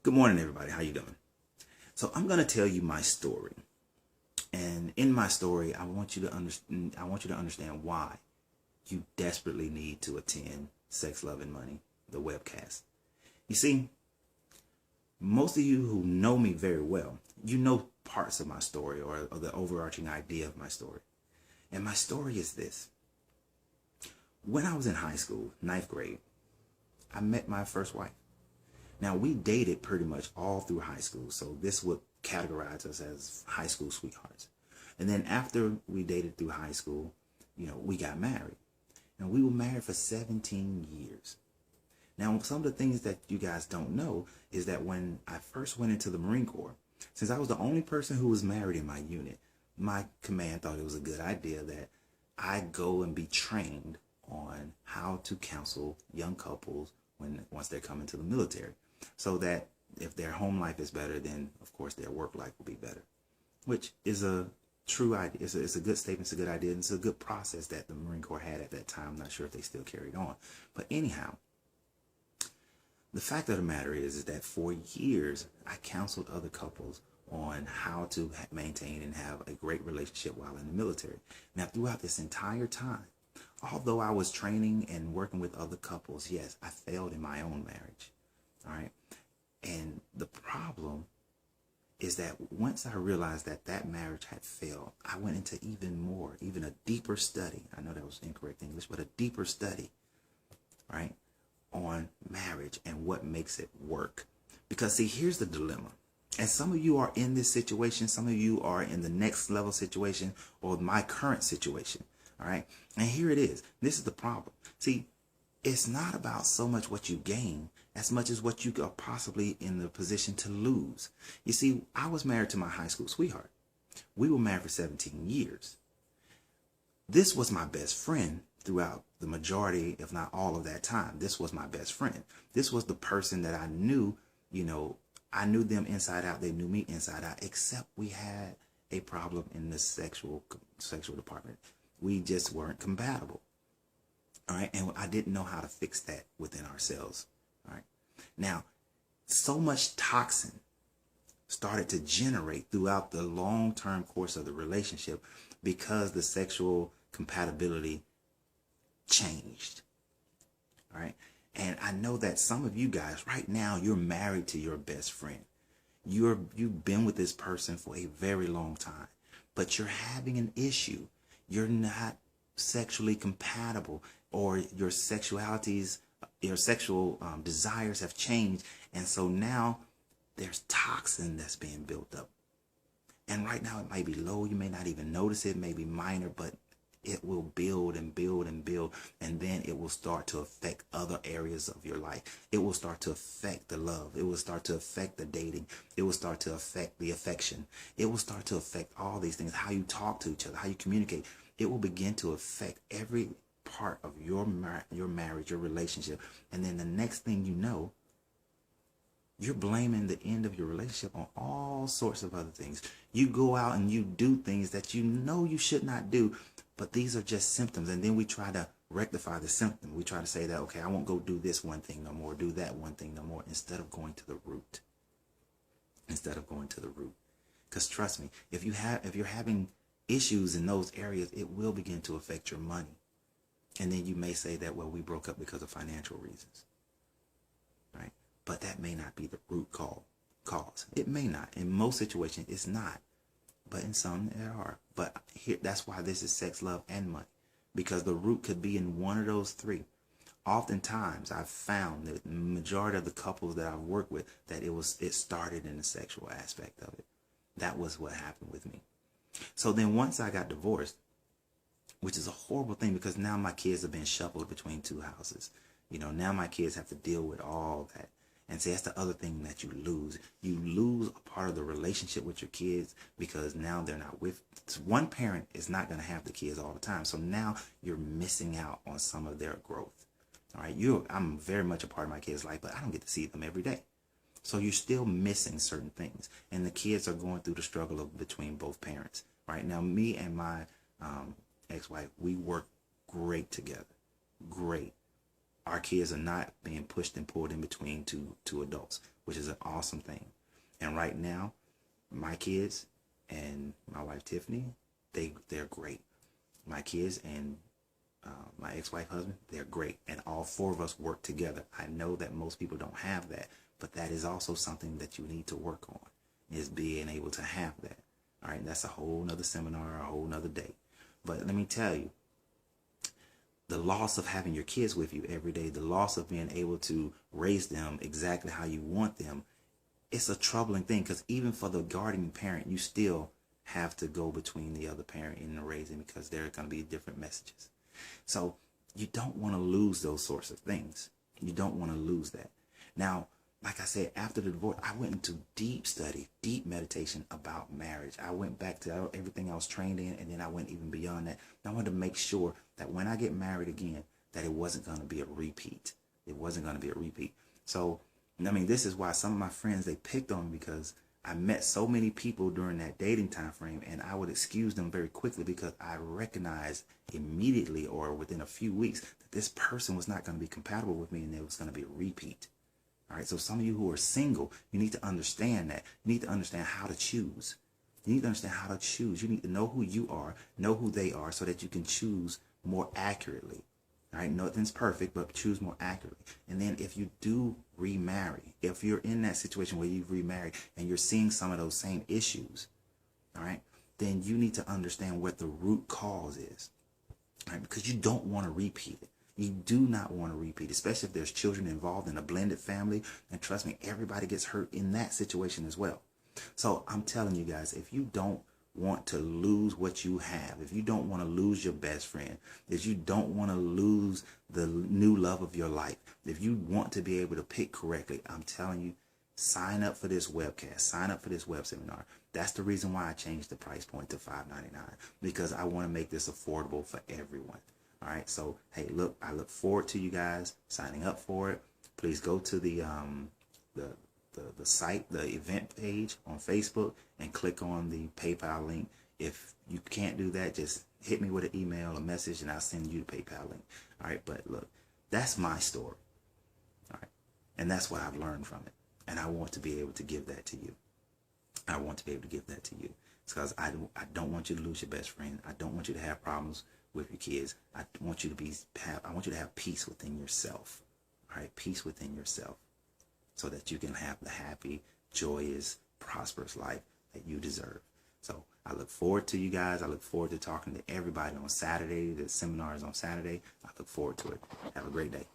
Good morning, everybody. How you doing? So I'm going to tell you my story. And in my story, I want you to understand why you desperately need to attend Sex, Love, and Money, the webcast. You see, most of you who know me very well, you know parts of my story or the overarching idea of my story. And my story is this. When I was in high school, ninth grade, I met my first wife. Now, we dated pretty much all through high school, so this would categorize us as high school sweethearts. And then after we dated through high school, we got married. And we were married for 17 years. Now, some of the things that you guys don't know is that when I first went into the Marine Corps, since I was the only person who was married in my unit, my command thought it was a good idea that I go and be trained on how to counsel young couples once they're coming to the military. So that if their home life is better, then of course their work life will be better, which is a true idea. It's a good statement. It's a good idea. And it's a good process that the Marine Corps had at that time. I'm not sure if they still carried on. But anyhow, the fact of the matter is that for years, I counseled other couples on how to maintain and have a great relationship while in the military. Now, throughout this entire time, although I was training and working with other couples, yes, I failed in my own marriage. All right. And the problem is that once I realized that that marriage had failed, I went into even a deeper study. I know that was incorrect English, but a deeper study, right, on marriage and what makes it work. Because see, here's the dilemma. And some of you are in this situation. Some of you are in the next level situation or my current situation. All right. And here it is. This is the problem. See, it's not about so much what you gain as much as what you are possibly in the position to lose. You see, I was married to my high school sweetheart. We were married for 17 years. This was my best friend throughout the majority, if not all of that time. This was my best friend. This was the person that I knew, I knew them inside out. They knew me inside out, except we had a problem in the sexual department. We just weren't compatible. All right. And I didn't know how to fix that within ourselves. All right. Now, so much toxin started to generate throughout the long-term course of the relationship because the sexual compatibility changed. All right. And I know that some of you guys right now, you're married to your best friend. You've been with this person for a very long time, but you're having an issue. You're not sexually compatible, or your sexual desires have changed. And so now there's toxin that's being built up. And right now it might be low. You may not even notice it. It may be minor, but it will build and build and build. And then it will start to affect other areas of your life. It will start to affect the love. It will start to affect the dating. It will start to affect the affection. It will start to affect all these things, how you talk to each other, how you communicate. It will begin to affect every part of your marriage, your relationship. And then the next thing you know, you're blaming the end of your relationship on all sorts of other things. You go out and you do things that you know you should not do, but these are just symptoms. And then we try to rectify the symptom. We try to say that, okay, I won't go do this one thing no more, do that one thing no more, instead of going to the root. Because trust me, if you're having issues in those areas, it will begin to affect your money. And then you may say that, well, we broke up because of financial reasons, right? But that may not be the root cause. It may not. In most situations, it's not. But in some, there are. But here, that's why this is sex, love, and money. Because the root could be in one of those three. Oftentimes, I've found that the majority of the couples that I've worked with, that it started in the sexual aspect of it. That was what happened with me. So then once I got divorced, which is a horrible thing because now my kids have been shuffled between two houses. Now my kids have to deal with all that. And see, that's the other thing that you lose. You lose a part of the relationship with your kids because now they're not with. One parent is not going to have the kids all the time. So now you're missing out on some of their growth. All right. I'm very much a part of my kids' life, but I don't get to see them every day. So you're still missing certain things. And the kids are going through the struggle between both parents. Right now, me and my ex-wife, we work great together. Great. Our kids are not being pushed and pulled in between two adults. which is an awesome thing. And right now, my kids and my wife Tiffany, they're great. My kids and my ex-wife husband, they're great, and all four of us work together. I know that most people don't have that, but that is also something that you need to work on, is being able to have that. All right, that's a whole nother seminar, a whole nother day. But let me tell you, the loss of having your kids with you every day, the loss of being able to raise them exactly how you want them, it's a troubling thing, because even for the guardian parent, you still have to go between the other parent in the raising, because there are going to be different messages. So you don't want to lose those sorts of things. You don't want to lose that. Now, like I said, after the divorce, I went into deep study, deep meditation about marriage. I went back to everything I was trained in, and then I went even beyond that. I wanted to make sure that when I get married again, that it wasn't going to be a repeat. It wasn't going to be a repeat. So, I mean, this is why some of my friends, they picked on me, because I met so many people during that dating time frame, and I would excuse them very quickly because I recognized immediately or within a few weeks that this person was not going to be compatible with me, and it was going to be a repeat. All right, so some of you who are single, you need to understand that. You need to understand how to choose. You need to understand how to choose. You need to know who you are, know who they are, so that you can choose more accurately. All right, nothing's perfect, but choose more accurately. And then if you do remarry, if you're in that situation where you've remarried and you're seeing some of those same issues, all right, then you need to understand what the root cause is, all right, because you don't want to repeat it. You do not want to repeat, especially if there's children involved in a blended family. And trust me, everybody gets hurt in that situation as well. So I'm telling you guys, if you don't want to lose what you have, if you don't want to lose your best friend, if you don't want to lose the new love of your life, if you want to be able to pick correctly, I'm telling you, sign up for this webcast, sign up for this web seminar. That's the reason why I changed the price point to $5.99, because I want to make this affordable for everyone. All right, so hey, look, I look forward to you guys signing up for it. Please go to the site, the event page on Facebook, and click on the PayPal link. If you can't do that, just hit me with an email, a message, and I'll send you the PayPal link. All right, but look, that's my story. All right, and that's what I've learned from it, and I want to be able to give that to you. I want to be able to give that to you. It's because I don't want you to lose your best friend. I don't want you to have problems with your kids. I want you to have peace within yourself. All right, peace within yourself, so that you can have the happy, joyous, prosperous life that you deserve. So I look forward to you guys. I look forward to talking to everybody on Saturday. The seminar is on Saturday. I look forward to it. Have a great day.